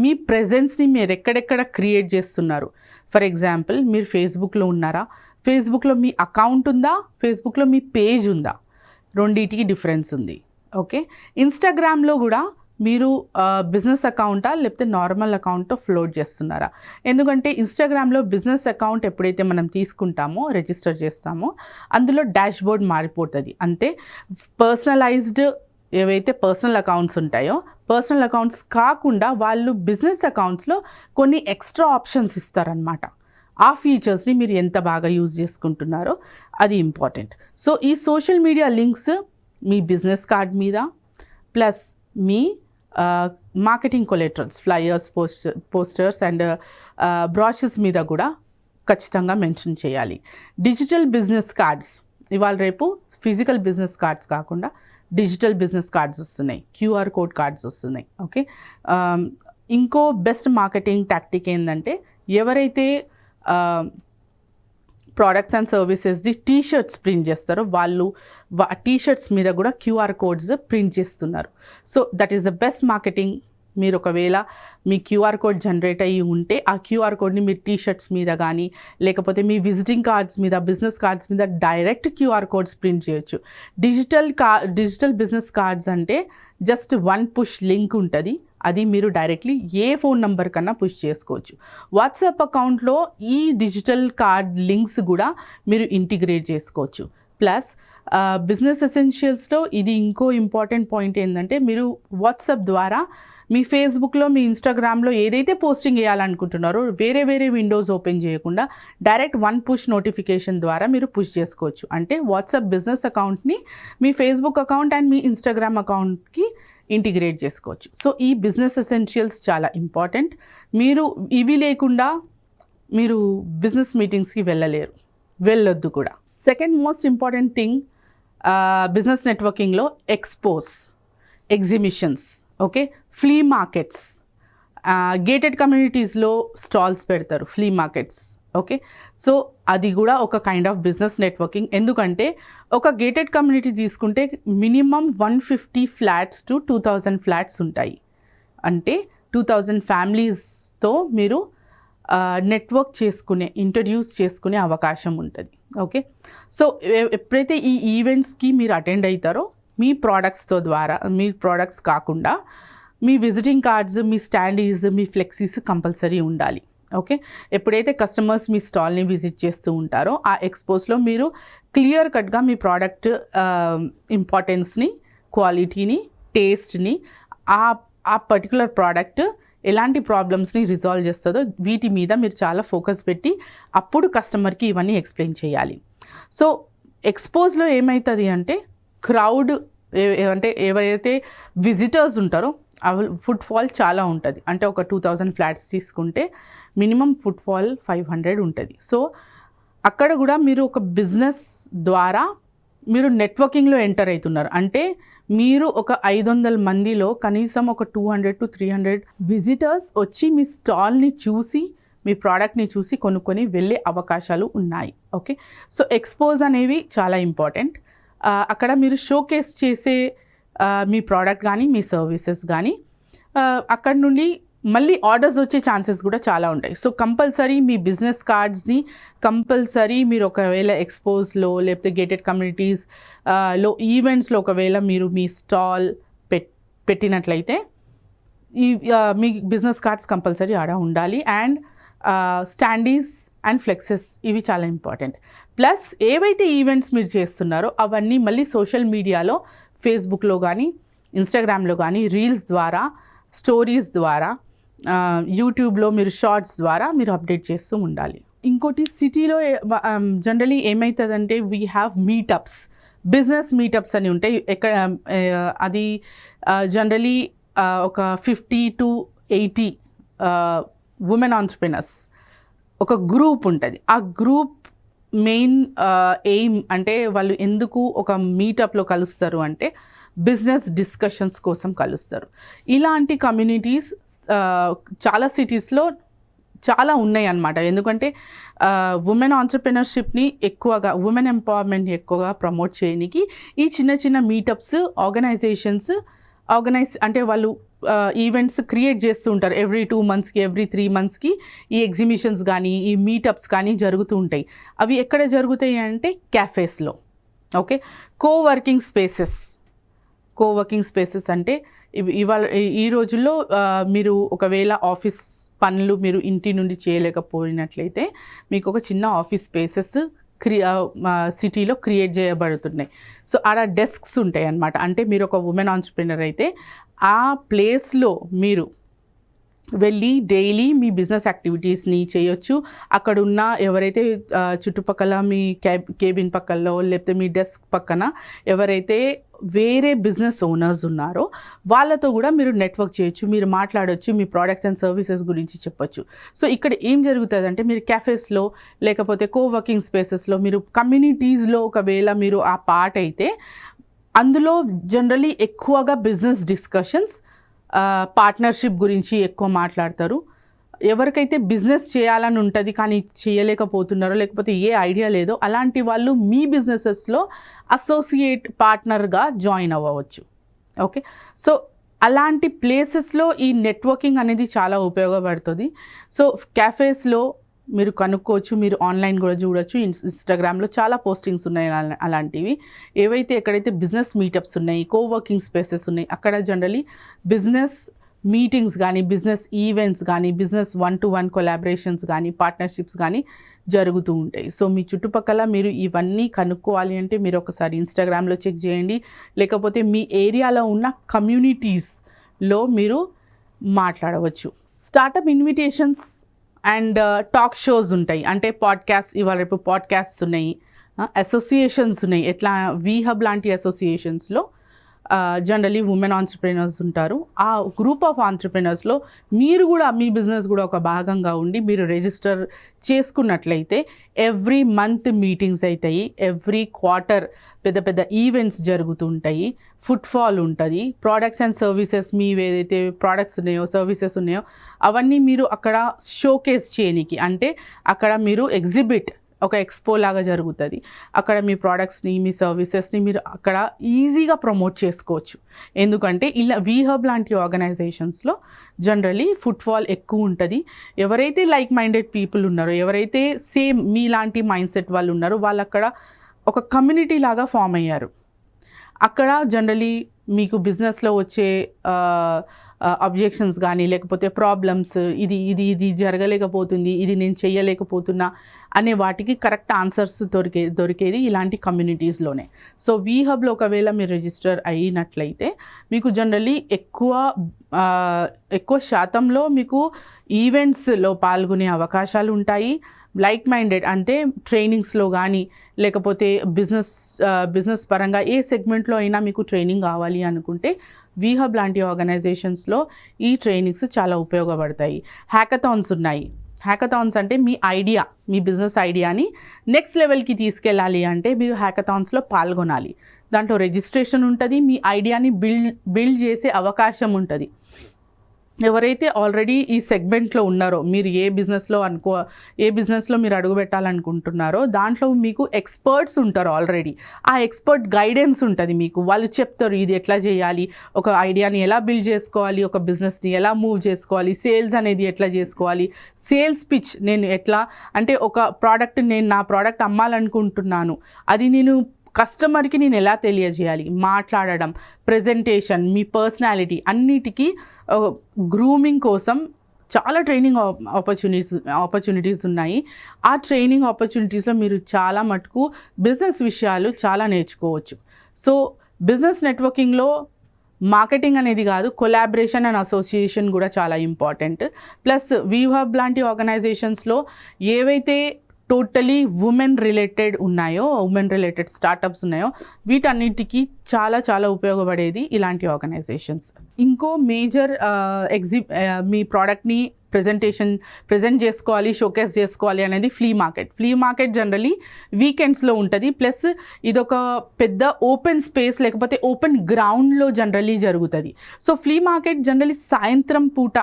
మీ ప్రెజెన్స్ని మీరు ఎక్కడెక్కడ క్రియేట్ చేస్తున్నారు. ఫర్ ఎగ్జాంపుల్ మీరు ఫేస్బుక్లో ఉన్నారా, ఫేస్బుక్లో మీ అకౌంట్ ఉందా, ఫేస్బుక్లో మీ పేజ్ ఉందా, రెండింటికి డిఫరెన్స్ ఉంది. ఓకే, ఇన్స్టాగ్రామ్లో కూడా మీరు బిజినెస్ అకౌంటా లేకపోతే నార్మల్ అకౌంట్తో ఫ్లోట్ చేస్తున్నారా. ఎందుకంటే ఇన్స్టాగ్రామ్లో బిజినెస్ అకౌంట్ ఎప్పుడైతే మనం తీసుకుంటామో రిజిస్టర్ చేస్తామో అందులో డాష్ బోర్డ్ మారిపోతుంది. అంతే పర్సనలైజ్డ్ ఏవైతే పర్సనల్ అకౌంట్స్ ఉంటాయో పర్సనల్ అకౌంట్స్ కాకుండా వాళ్ళు బిజినెస్ అకౌంట్స్లో కొన్ని ఎక్స్ట్రా ఆప్షన్స్ ఇస్తారనమాట. ఆ ఫీచర్స్ని మీరు ఎంత బాగా యూజ్ చేసుకుంటున్నారో అది ఇంపార్టెంట్. సో ఈ సోషల్ మీడియా లింక్స్ మీ బిజినెస్ కార్డ్ మీద ప్లస్ మీ marketing collaterals, flyers, posters and brochures మీద కూడా ఖచ్చితంగా మెన్షన్ చేయాలి. డిజిటల్ బిజినెస్ కార్డ్స్, ఇవాళ రేపు ఫిజికల్ బిజినెస్ కార్డ్స్ కాకుండా డిజిటల్ బిజినెస్ కార్డ్స్ వస్తున్నాయి, QR కోడ్ కార్డ్స్ వస్తున్నాయి. ఓకే, ఇంకో బెస్ట్ మార్కెటింగ్ టాక్టిక్ ఏంటంటే ఎవరైతే ప్రోడక్ట్స్ అండ్ సర్వీసెస్ది టీషర్ట్స్ ప్రింట్ చేస్తారో వాళ్ళు టీషర్ట్స్ మీద కూడా QR కోడ్స్ ప్రింట్ చేస్తున్నారు. So that is the best marketing. మీరు ఒకవేళ మీ QR కోడ్ జనరేట్ అయ్యి ఉంటే ఆ QR కోడ్ని మీరు టీషర్ట్స్ మీద కానీ లేకపోతే మీ కార్డ్స్ మీద, బిజినెస్ కార్డ్స్ మీద డైరెక్ట్ QR కోడ్స్ ప్రింట్ చేయొచ్చు. డిజిటల్ బిజినెస్ కార్డ్స్ అంటే జస్ట్ వన్ పుష్ లింక్ ఉంటుంది, అది మీరు డైరెక్ట్లీ ఏ ఫోన్ నెంబర్ కన్నా పుష్ చేసుకోవచ్చు. వాట్సాప్ అకౌంట్లో ఈ డిజిటల్ కార్డ్ లింక్స్ కూడా మీరు ఇంటిగ్రేట్ చేసుకోవచ్చు. ప్లస్ బిజినెస్ ఎసెన్షియల్స్లో ఇది ఇంకో ఇంపార్టెంట్ పాయింట్ ఏంటంటే మీరు వాట్సాప్ ద్వారా మీ ఫేస్బుక్లో, మీ ఇన్స్టాగ్రామ్లో ఏదైతే పోస్టింగ్ చేయాలనుకుంటున్నారో వేరే వేరే విండోస్ ఓపెన్ చేయకుండా డైరెక్ట్ వన్ పుష్ నోటిఫికేషన్ ద్వారా మీరు పుష్ చేసుకోవచ్చు. అంటే వాట్సాప్ బిజినెస్ అకౌంట్ని మీ ఫేస్బుక్ అకౌంట్ అండ్ మీ ఇన్స్టాగ్రామ్ అకౌంట్కి ఇంటిగ్రేట్ చేసుకోవచ్చు. సో ఈ బిజినెస్ ఎసెన్షియల్స్ చాలా ఇంపార్టెంట్. మీరు ఇవి లేకుండా మీరు బిజినెస్ మీటింగ్స్కి వెళ్ళొద్దు కూడా. Second most important thing business నెట్వర్కింగ్లో exhibitions, okay, flea markets, gated కమ్యూనిటీస్లో స్టాల్స్ పెడతారు, ఫ్లీ మార్కెట్స్. ఓకే, సో అది కూడా ఒక కైండ్ ఆఫ్ బిజినెస్ నెట్వర్కింగ్. ఎందుకంటే ఒక గేటెడ్ కమ్యూనిటీ తీసుకుంటే మినిమం 150 ఫ్లాట్స్ టు 2000 ఫ్లాట్స్ ఉంటాయి. అంటే 2000 ఫ్యామిలీస్తో మీరు ఇంట్రడ్యూస్ చేసుకునే అవకాశం ఉంటుంది. ఓకే, సో ఎప్పుడైతే ఈ ఈవెంట్స్కి మీరు అటెండ్ అవుతారో మీ ప్రోడక్ట్స్ కాకుండా మీ విజిటింగ్ కార్డ్స్, మీ స్టాండీస్, మీ ఫ్లెక్సీస్ కంపల్సరీ ఉండాలి. ఓకే, ఎప్పుడైతే కస్టమర్స్ మీ స్టాల్ని విజిట్ చేస్తూ ఉంటారో ఆ ఎక్స్పోస్లో మీరు క్లియర్ కట్గా మీ ప్రోడక్ట్ ఇంపార్టెన్స్ని, క్వాలిటీని, టేస్ట్ని, ఆ పర్టికులర్ ప్రోడక్ట్ ఎలాంటి ప్రాబ్లమ్స్ని రిజాల్వ్ చేస్తుందో వీటి మీద మీరు చాలా ఫోకస్ పెట్టి అప్పుడు కస్టమర్కి ఇవన్నీ ఎక్స్ప్లెయిన్ చేయాలి. సో ఎక్స్పోజ్లో ఏమవుతుంది అంటే క్రౌడ్ అంటే ఎవరైతే విజిటర్స్ ఉంటారో ఫుట్ఫాల్ చాలా ఉంటుంది. అంటే ఒక 2000 ఫ్లాట్స్ తీసుకుంటే మినిమం ఫుట్ఫాల్ 500 ఉంటుంది. సో అక్కడ కూడా మీరు ఒక బిజినెస్ ద్వారా మీరు నెట్వర్కింగ్లో ఎంటర్ అవుతున్నారు. అంటే మీరు ఒక 500 మందిలో కనీసం ఒక 200 to 300 విజిటర్స్ వచ్చి మీ స్టాల్ని చూసి, మీ ప్రోడక్ట్ని చూసి కొనుక్కొని వెళ్ళే అవకాశాలు ఉన్నాయి. ఓకే, సో ఎక్స్పోజ్ అనేవి చాలా ఇంపార్టెంట్. అక్కడ మీరు షోకేస్ చేసే మీ ప్రోడక్ట్ కానీ మీ సర్వీసెస్ కానీ అక్కడ నుండి మళ్ళీ ఆర్డర్స్ వచ్చే ఛాన్సెస్ కూడా చాలా ఉంటాయి. సో కంపల్సరీ మీ బిజినెస్ కార్డ్స్ని కంపల్సరీ మీరు ఒకవేళ ఎక్స్పోజ్లో లేకపోతే గేటెడ్ కమ్యూనిటీస్ లో ఈవెంట్స్లో ఒకవేళ మీరు మీ స్టాల్ పెట్టినట్లయితే మీ బిజినెస్ కార్డ్స్ కంపల్సరీ ఆడ ఉండాలి. అండ్ స్టాండీస్ అండ్ ఫ్లెక్సెస్ ఇవి చాలా ఇంపార్టెంట్. ప్లస్ ఏవైతే ఈవెంట్స్ మీరు చేస్తున్నారో అవన్నీ మళ్ళీ సోషల్ మీడియాలో ఫేస్బుక్లో కానీ ఇన్స్టాగ్రామ్లో కానీ రీల్స్ ద్వారా, స్టోరీస్ ద్వారా యూట్యూబ్లో మీరు షార్ట్స్ ద్వారా మీరు అప్డేట్ చేస్తూ ఉండాలి. ఇంకోటి సిటీలో జనరలీ ఏమవుతుందంటే we have meetups, business meetups అని ఉంటాయి. అది జనరలీ ఒక 50 to 80 ఉమెన్ ఆంట్రప్రెనర్స్ ఒక గ్రూప్ ఉంటుంది. ఆ గ్రూప్ మెయిన్ ఎయిమ్ అంటే వాళ్ళు ఎందుకు ఒక మీటప్లో కలుస్తారు అంటే బిజినెస్ డిస్కషన్స్ కోసం కలుస్తారు. ఇలాంటి కమ్యూనిటీస్ చాలా సిటీస్లో చాలా ఉన్నాయి అన్నమాట. ఎందుకంటే ఉమెన్ ఆంట్రప్రెనర్షిప్ని ఎక్కువగా, ఉమెన్ ఎంపవర్మెంట్ని ఎక్కువగా ప్రమోట్ చేయడానికి ఈ చిన్న చిన్న మీటప్స్ ఆర్గనైజేషన్స్ అంటే వాళ్ళు ఈవెంట్స్ క్రియేట్ చేస్తూ ఉంటారు. ఎవ్రీ 2 monthsకి, ఎవ్రీ 3 monthsకి ఈ ఎగ్జిబిషన్స్ కానీ ఈ మీటప్స్ కానీ జరుగుతూ ఉంటాయి. అవి ఎక్కడ జరుగుతాయి అంటే క్యాఫేస్లో. ఓకే, కోవర్కింగ్ స్పేసెస్ అంటే ఇవాళ ఈ రోజుల్లో మీరు ఒకవేళ ఆఫీస్ పనులు మీరు ఇంటి నుండి చేయలేకపోయినట్లయితే మీకు ఒక చిన్న ఆఫీస్ స్పేసెస్ సిటీలో క్రియేట్ చేయబడుతున్నాయి. సో ఆడ డెస్క్స్ ఉంటాయి అన్నమాట. అంటే మీరు ఒక ఉమెన్ ఆంట్రప్రెనర్ అయితే ఆ ప్లేస్లో మీరు వెళ్ళి డైలీ మీ బిజినెస్ యాక్టివిటీస్ని చేయొచ్చు. అక్కడ ఉన్న ఎవరైతే చుట్టుపక్కల మీ కేబిన్ పక్కలో లేకపోతే మీ డెస్క్ పక్కన ఎవరైతే వేరే బిజినెస్ ఓనర్స్ ఉన్నారో వాళ్ళతో కూడా మీరు నెట్వర్క్ చేయొచ్చు, మీరు మాట్లాడవచ్చు, మీ ప్రోడక్ట్స్ అండ్ సర్వీసెస్ గురించి చెప్పొచ్చు. సో ఇక్కడ ఏం జరుగుతుంది అంటే మీరు క్యాఫేస్లో లేకపోతే కోవర్కింగ్ స్పేసెస్లో మీరు కమ్యూనిటీస్లో ఒకవేళ మీరు ఆ పార్ట్ అయితే అందులో జనరలీ ఎక్కువగా బిజినెస్ డిస్కషన్స్, పార్ట్నర్షిప్ గురించి ఎక్కువ మాట్లాడతారు. ఎవరికైతే బిజినెస్ చేయాలని ఉంటుంది కానీ చేయలేకపోతున్నారో లేకపోతే ఏ ఐడియా లేదో అలాంటి వాళ్ళు మీ బిజినెసెస్లో అసోసియేట్ పార్ట్నర్గా జాయిన్ అవ్వవచ్చు. ఓకే, సో అలాంటి ప్లేసెస్లో ఈ నెట్వర్కింగ్ అనేది చాలా ఉపయోగపడుతుంది. సో క్యాఫేస్లో మీరు కనుక్కోవచ్చు, మీరు ఆన్లైన్ కూడా చూడొచ్చు. ఇన్స్టాగ్రామ్లో చాలా పోస్టింగ్స్ ఉన్నాయి అలాంటివి. ఏవైతే ఎక్కడైతే బిజినెస్ మీటప్స్ ఉన్నాయి, కోవర్కింగ్ స్పేసెస్ ఉన్నాయి, అక్కడ జనరలీ బిజినెస్ మీటింగ్స్ కానీ, బిజినెస్ ఈవెంట్స్ కానీ, బిజినెస్ 1-to-1 కొలాబరేషన్స్ కానీ, పార్ట్నర్షిప్స్ కానీ జరుగుతూ ఉంటాయి. సో మీ చుట్టుపక్కల మీరు ఇవన్నీ కనుక్కోవాలి అంటే మీరు ఒకసారి ఇన్స్టాగ్రామ్లో చెక్ చేయండి, లేకపోతే మీ ఏరియాలో ఉన్న కమ్యూనిటీస్లో మీరు మాట్లాడవచ్చు. Startup invitations and talk shows ఉంటాయి. అంటే ఇవాళ రేపు పాడ్కాస్ట్స్ ఉన్నాయి, అసోసియేషన్స్ ఉన్నాయి. ఎట్లా వీహబ్ లాంటి అసోసియేషన్స్లో జనరలీ ఉమెన్ ఆంట్రప్రెనర్స్ ఉంటారు. ఆ గ్రూప్ ఆఫ్ ఆంట్రప్రెనర్స్లో మీరు కూడా మీ బిజినెస్ కూడా ఒక భాగంగా ఉండి మీరు రిజిస్టర్ చేసుకున్నట్లయితే ఎవ్రీ మంత్ మీటింగ్స్ అవుతాయి, ఎవ్రీ క్వార్టర్ పెద్ద పెద్ద ఈవెంట్స్ జరుగుతుంటాయి, ఫుట్ఫాల్ ఉంటుంది. ప్రోడక్ట్స్ అండ్ సర్వీసెస్ మీ ఏదైతే ప్రోడక్ట్స్ ఉన్నాయో, సర్వీసెస్ ఉన్నాయో అవన్నీ మీరు అక్కడ షోకేస్ చేయడానికి, అంటే అక్కడ మీరు ఒక ఎక్స్పో లాగా జరుగుతుంది. అక్కడ మీ ప్రోడక్ట్స్ని, మీ సర్వీసెస్ని మీరు అక్కడ ఈజీగా ప్రమోట్ చేసుకోవచ్చు. ఎందుకంటే ఇలా వీహబ్ లాంటి ఆర్గనైజేషన్స్లో జనరలీ ఫుట్ఫాల్ ఎక్కువ ఉంటుంది. ఎవరైతే లైక్ మైండెడ్ పీపుల్ ఉన్నారో, ఎవరైతే సేమ్ మీలాంటి మైండ్ సెట్ వాళ్ళు ఉన్నారో వాళ్ళు అక్కడ ఒక కమ్యూనిటీ లాగా ఫామ్ అయ్యారు. అక్కడ జనరలీ మీకు బిజినెస్లో వచ్చే అబ్జెక్షన్స్ కానీ లేకపోతే ప్రాబ్లమ్స్, ఇది జరగలేకపోతుంది, ఇది నేను చెయ్యలేకపోతున్నా అనే వాటికి కరెక్ట్ ఆన్సర్స్ దొరికేది ఇలాంటి కమ్యూనిటీస్లోనే. సో వీహబ్లో ఒకవేళ మీరు రిజిస్టర్ అయినట్లయితే మీకు జనరలీ ఎక్కువ శాతంలో మీకు ఈవెంట్స్లో పాల్గొనే అవకాశాలు ఉంటాయి. లైక్ మైండెడ్ అంటే ట్రైనింగ్స్లో కానీ లేకపోతే బిజినెస్ పరంగా ఏ సెగ్మెంట్లో అయినా మీకు ట్రైనింగ్ కావాలి అనుకుంటే వీహబ్ లాంటి ఆర్గనైజేషన్స్లో ఈ ట్రైనింగ్స్ చాలా ఉపయోగపడతాయి. హ్యాకథాన్స్ ఉన్నాయి. హ్యాకథాన్స్ అంటే మీ బిజినెస్ ఐడియాని నెక్స్ట్ లెవెల్కి తీసుకెళ్ళాలి అంటే మీరు హ్యాకథాన్స్లో పాల్గొనాలి. దాంట్లో రిజిస్ట్రేషన్ ఉంటుంది, మీ ఐడియాని బిల్డ్ చేసే అవకాశం ఉంటుంది. ఎవరైతే ఆల్రెడీ ఈ సెగ్మెంట్లో ఉన్నారో, మీరు ఏ బిజినెస్లో మీరు అడుగు పెట్టాలనుకుంటున్నారో దాంట్లో మీకు ఎక్స్పర్ట్స్ ఉంటారు ఆల్రెడీ. ఆ ఎక్స్పర్ట్ గైడెన్స్ ఉంటుంది మీకు. వాళ్ళు చెప్తారు ఇది ఎట్లా చేయాలి, ఒక ఐడియాని ఎలా బిల్డ్ చేసుకోవాలి, ఒక బిజినెస్ని ఎలా మూవ్ చేసుకోవాలి, సేల్స్ అనేది ఎట్లా చేసుకోవాలి, సేల్స్ పిచ్ నేను ఎట్లా అంటే నేను నా ప్రోడక్ట్ అమ్మాలనుకుంటున్నాను, అది నేను కస్టమర్కి నేను ఎలా తెలియజేయాలి, మాట్లాడడం, ప్రెజెంటేషన్, మీ అన్నిటికీ గ్రూమింగ్ కోసం చాలా ట్రైనింగ్ ఆపర్చునిటీస్ ఉన్నాయి. ఆ ట్రైనింగ్ ఆపర్చునిటీస్లో మీరు చాలా మటుకు బిజినెస్ విషయాలు చాలా నేర్చుకోవచ్చు. సో బిజినెస్ నెట్వర్కింగ్లో మార్కెటింగ్ అనేది కాదు, కొలాబరేషన్ అండ్ అసోసియేషన్ కూడా చాలా ఇంపార్టెంట్. ప్లస్ వీహబ్ లాంటి ఆర్గనైజేషన్స్లో ఏవైతే టోటలీ ఉమెన్ రిలేటెడ్ ఉన్నాయో, ఉమెన్ రిలేటెడ్ స్టార్టప్స్ ఉన్నాయో, వీటన్నిటికీ చాలా చాలా ఉపయోగపడేది ఇలాంటి ఆర్గనైజేషన్స్. ఇంకో మేజర్ మీ ప్రోడక్ట్ని ప్రజెంట్ చేసుకోవాలి, షోకేస్ చేసుకోవాలి అనేది ఫ్లీ మార్కెట్ జనరలీ వీకెండ్స్లో ఉంటుంది. ప్లస్ ఇదొక పెద్ద ఓపెన్ స్పేస్ లేకపోతే ఓపెన్ గ్రౌండ్లో జనరలీ జరుగుతుంది. సో ఫ్లీ మార్కెట్ జనరలీ సాయంత్రం పూట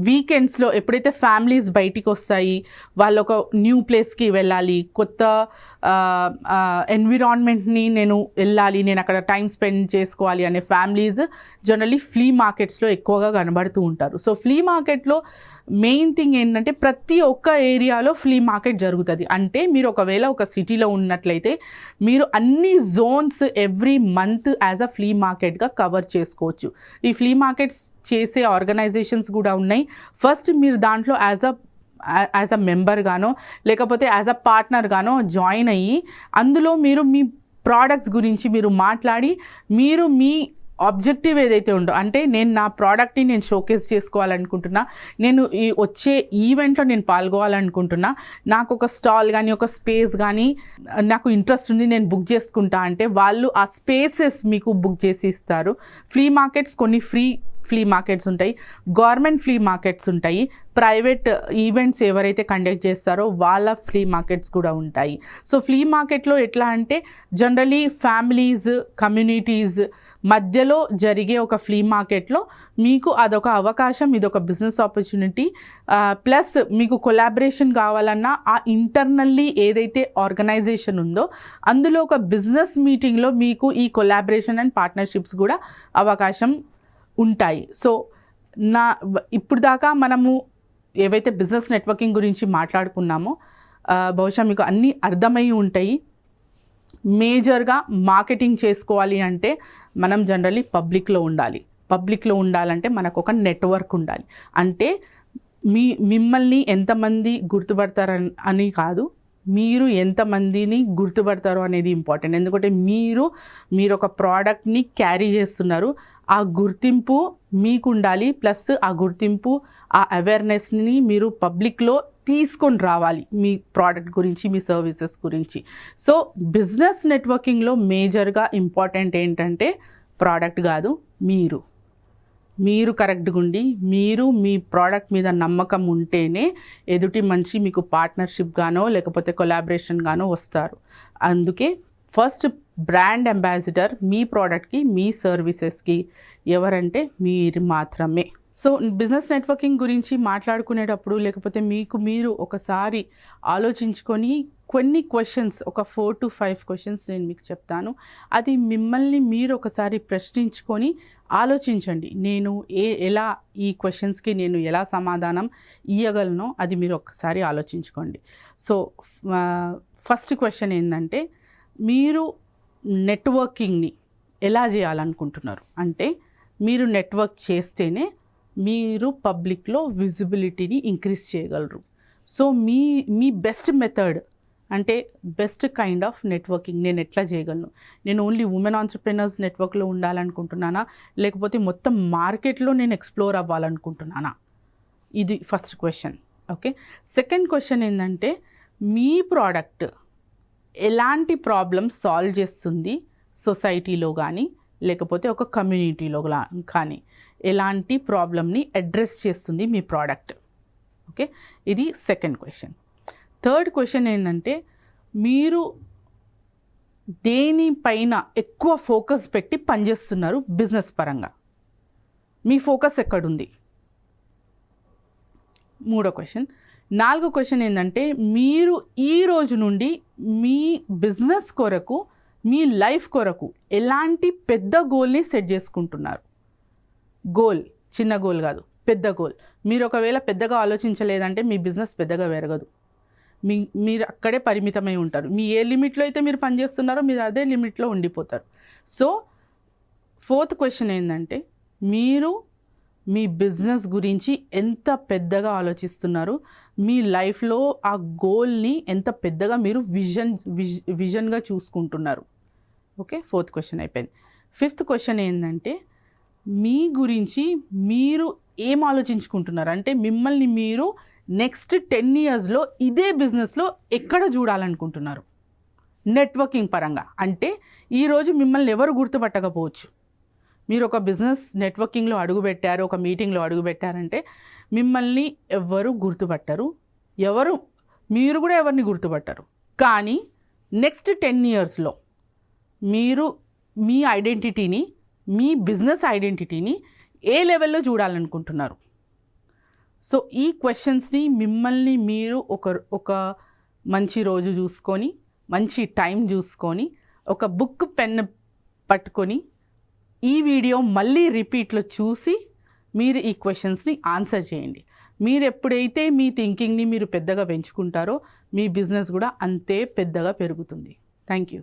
వీకెండ్స్లో ఎప్పుడైతే ఫ్యామిలీస్ బయటికి వస్తాయి, వాళ్ళు ఒక న్యూ ప్లేస్కి వెళ్ళాలి, కొత్త ఎన్విరాన్మెంట్ని నేను అక్కడ టైం స్పెండ్ చేసుకోవాలి అనే ఫ్యామిలీస్ జనరలీ ఫ్లీ మార్కెట్స్లో ఎక్కువగా కనబడుతూ ఉంటారు. సో ఫ్లీ మార్కెట్లో మెయిన్ థింగ్ ఏంటంటే ప్రతి ఒక్క ఏరియాలో ఫ్లీ మార్కెట్ జరుగుతుంది. అంటే మీరు ఒకవేళ ఒక సిటీలో ఉన్నట్లయితే మీరు అన్ని zones every month as a flea మార్కెట్గా కవర్ చేసుకోవచ్చు. ఈ ఫ్లీ మార్కెట్స్ చేసే ఆర్గనైజేషన్స్ కూడా ఉన్నాయి. ఫస్ట్ మీరు దాంట్లో యాజ్ అ మెంబర్ గానో లేకపోతే యాజ్ అ పార్ట్నర్ గానో జాయిన్ అయ్యి అందులో మీరు మీ ప్రోడక్ట్స్ గురించి మీరు మాట్లాడి మీరు మీ ఆబ్జెక్టివ్ ఏదైతే ఉందో, అంటే నేను నా ప్రోడక్ట్ని నేను షోకేస్ చేసుకోవాలనుకుంటున్నా, నేను ఈ వచ్చే ఈవెంట్లో నేను పాల్గొవాలనుకుంటున్నా, నాకు ఒక స్టాల్ కానీ ఒక స్పేస్ కానీ నాకు ఇంట్రెస్ట్ ఉంది, నేను బుక్ చేసుకుంటా అంటే వాళ్ళు ఆ స్పేసెస్ మీకు బుక్ చేసి ఇస్తారు. ఫ్లీ మార్కెట్స్ కొన్ని ఫ్లీ మార్కెట్స్ ఉంటాయి, గవర్నమెంట్ ఫ్లీ మార్కెట్స్ ఉంటాయి, ప్రైవేట్ ఈవెంట్స్ ఎవరైతే కండక్ట్ చేస్తారో వాళ్ళ ఫ్లీ మార్కెట్స్ కూడా ఉంటాయి. సో ఫ్లీ మార్కెట్లో ఎట్లా అంటే జనరలీ ఫ్యామిలీస్, కమ్యూనిటీస్ మధ్యలో జరిగే ఒక ఫ్లీ మార్కెట్లో మీకు అదొక అవకాశం, ఇదొక బిజినెస్ ఆపర్చునిటీ. ప్లస్ మీకు కొలాబరేషన్ కావాలన్నా ఆ ఇంటర్నల్లీ ఏదైతే ఆర్గనైజేషన్ ఉందో అందులో ఒక బిజినెస్ మీటింగ్లో మీకు ఈ కొలాబరేషన్ అండ్ పార్ట్నర్షిప్స్ కూడా అవకాశం ఉంటాయి. సో ఇప్పుడు దాకా మనము ఏవైతే బిజినెస్ నెట్వర్కింగ్ గురించి మాట్లాడుకున్నామో బహుశా మీకు అన్నీ అర్థమై ఉంటాయి. మేజర్గా మార్కెటింగ్ చేసుకోవాలి అంటే మనం జనరల్లీ పబ్లిక్లో ఉండాలంటే మనకు ఒక నెట్వర్క్ ఉండాలి. అంటే మిమ్మల్ని ఎంతమంది గుర్తుపడతారని కాదు, మీరు ఎంతమందిని గుర్తుపడతారో అనేది ఇంపార్టెంట్. ఎందుకంటే మీరు ఒక ప్రోడక్ట్ని క్యారీ చేస్తున్నారు, ఆ గుర్తింపు మీకు ఉండాలి. ప్లస్ ఆ గుర్తింపు, ఆ అవేర్నెస్ని మీరు పబ్లిక్లో తీసుకొని రావాలి మీ ప్రోడక్ట్ గురించి, మీ సర్వీసెస్ గురించి. సో బిజినెస్ నెట్వర్కింగ్లో మేజర్గా ఇంపార్టెంట్ ఏంటంటే ప్రోడక్ట్ కాదు, మీరు కరెక్ట్గా ఉండి మీరు మీ ప్రోడక్ట్ మీద నమ్మకం ఉంటేనే ఎదుటి మనిషి మీకు పార్ట్నర్షిప్ గానో లేకపోతే కొలాబరేషన్ గానో వస్తారు. అందుకే ఫస్ట్ బ్రాండ్ అంబాసిడర్ మీ ప్రోడక్ట్కి, మీ సర్వీసెస్కి ఎవరంటే మీరు మాత్రమే. సో బిజినెస్ నెట్వర్కింగ్ గురించి మాట్లాడుకునేటప్పుడు లేకపోతే మీరు ఒకసారి ఆలోచించుకొని కొన్ని క్వశ్చన్స్, ఒక 4 to 5 క్వశ్చన్స్ నేను మీకు చెప్తాను. అది మిమ్మల్ని మీరు ఒకసారి ప్రశ్నించుకొని ఆలోచించండి. నేను ఎలా ఈ క్వశ్చన్స్కి నేను ఎలా సమాధానం ఇవ్వగలనో అది మీరు ఒకసారి ఆలోచించుకోండి. సో ఫస్ట్ క్వశ్చన్ ఏంటంటే మీరు నెట్వర్కింగ్ని ఎలా చేయాలనుకుంటున్నారు? అంటే మీరు నెట్వర్క్ చేస్తేనే మీరు పబ్లిక్లో విజిబిలిటీని ఇంక్రీజ్ చేయగలరు. సో మీ బెస్ట్ మెథడ్ అంటే బెస్ట్ కైండ్ ఆఫ్ నెట్వర్కింగ్ నేను ఎట్లా చేయగలను? నేను ఓన్లీ ఉమెన్ ఆంటర్‌ప్రెన్యూర్స్ నెట్వర్క్లో ఉండాలనుకుంటున్నానా, లేకపోతే మొత్తం మార్కెట్లో నేను ఎక్స్ప్లోర్ అవ్వాలనుకుంటున్నానా? ఇది first question. Okay, second question ఏంటంటే మీ ప్రోడక్ట్ ఎలాంటి ప్రాబ్లమ్స్ సాల్వ్ చేస్తుంది సొసైటీలో కానీ లేకపోతే ఒక కమ్యూనిటీలో కానీ ఎలాంటి ప్రాబ్లమ్ని అడ్రస్ చేస్తుంది మీ ప్రోడక్ట్? ఓకే, ఇది సెకండ్ క్వశ్చన్. థర్డ్ క్వశ్చన్ ఏంటంటే మీరు దేనిపైన ఎక్కువ ఫోకస్ పెట్టి పనిచేస్తున్నారు బిజినెస్ పరంగా? మీ ఫోకస్ ఎక్కడుంది? మూడో క్వశ్చన్. నాలుగో క్వశ్చన్ ఏంటంటే మీరు ఈ రోజు నుండి మీ బిజినెస్ కొరకు, మీ లైఫ్ కొరకు ఎలాంటి పెద్ద గోల్ని సెట్ చేసుకుంటున్నారు? గోల్ చిన్న గోల్ కాదు, పెద్ద గోల్. మీరు ఒకవేళ పెద్దగా ఆలోచించలేదంటే మీ బిజినెస్ పెద్దగా పెరగదు. మీరు అక్కడే పరిమితమై ఉంటారు. మీ ఏ లిమిట్లో అయితే మీరు పనిచేస్తున్నారో మీరు అదే లిమిట్లో ఉండిపోతారు. సో ఫోర్త్ క్వశ్చన్ ఏంటంటే మీరు మీ బిజినెస్ గురించి ఎంత పెద్దగా ఆలోచిస్తున్నారు? మీ లైఫ్లో ఆ గోల్ని ఎంత పెద్దగా మీరు విజన్గా చూసుకుంటున్నారు? ఓకే, ఫోర్త్ క్వశ్చన్ అయిపోయింది. ఫిఫ్త్ క్వశ్చన్ ఏంటంటే మీ గురించి మీరు ఏం ఆలోచించుకుంటున్నారు, అంటే మిమ్మల్ని మీరు నెక్స్ట్ 10 ఇయర్స్లో ఇదే బిజినెస్లో ఎక్కడ చూడాలనుకుంటున్నారు నెట్వర్కింగ్ పరంగా. అంటే ఈరోజు మిమ్మల్ని ఎవరు గుర్తుపట్టకపోవచ్చు, మీరు ఒక బిజినెస్ నెట్వర్కింగ్లో అడుగుపెట్టారు, ఒక మీటింగ్లో అడుగుపెట్టారంటే మిమ్మల్ని ఎవరు గుర్తుపట్టరు, మీరు కూడా ఎవరిని గుర్తుపట్టరు. కానీ నెక్స్ట్ 10 ఇయర్స్లో మీరు మీ ఐడెంటిటీని, మీ బిజినెస్ ఐడెంటిటీని ఏ లెవెల్లో చూడాలనుకుంటున్నారు? సో ఈ క్వశ్చన్స్ని మిమ్మల్ని మీరు ఒక మంచి రోజు చూసుకొని, మంచి టైం చూసుకొని, ఒక బుక్ పెన్ పట్టుకొని ఈ వీడియో మళ్ళీ రిపీట్లో చూసి మీరు ఈ క్వశ్చన్స్ని ఆన్సర్ చేయండి. మీరు ఎప్పుడైతే మీ థింకింగ్ని మీరు పెద్దగా పెంచుకుంటారో మీ బిజినెస్ కూడా అంతే పెద్దగా పెరుగుతుంది. Thank you.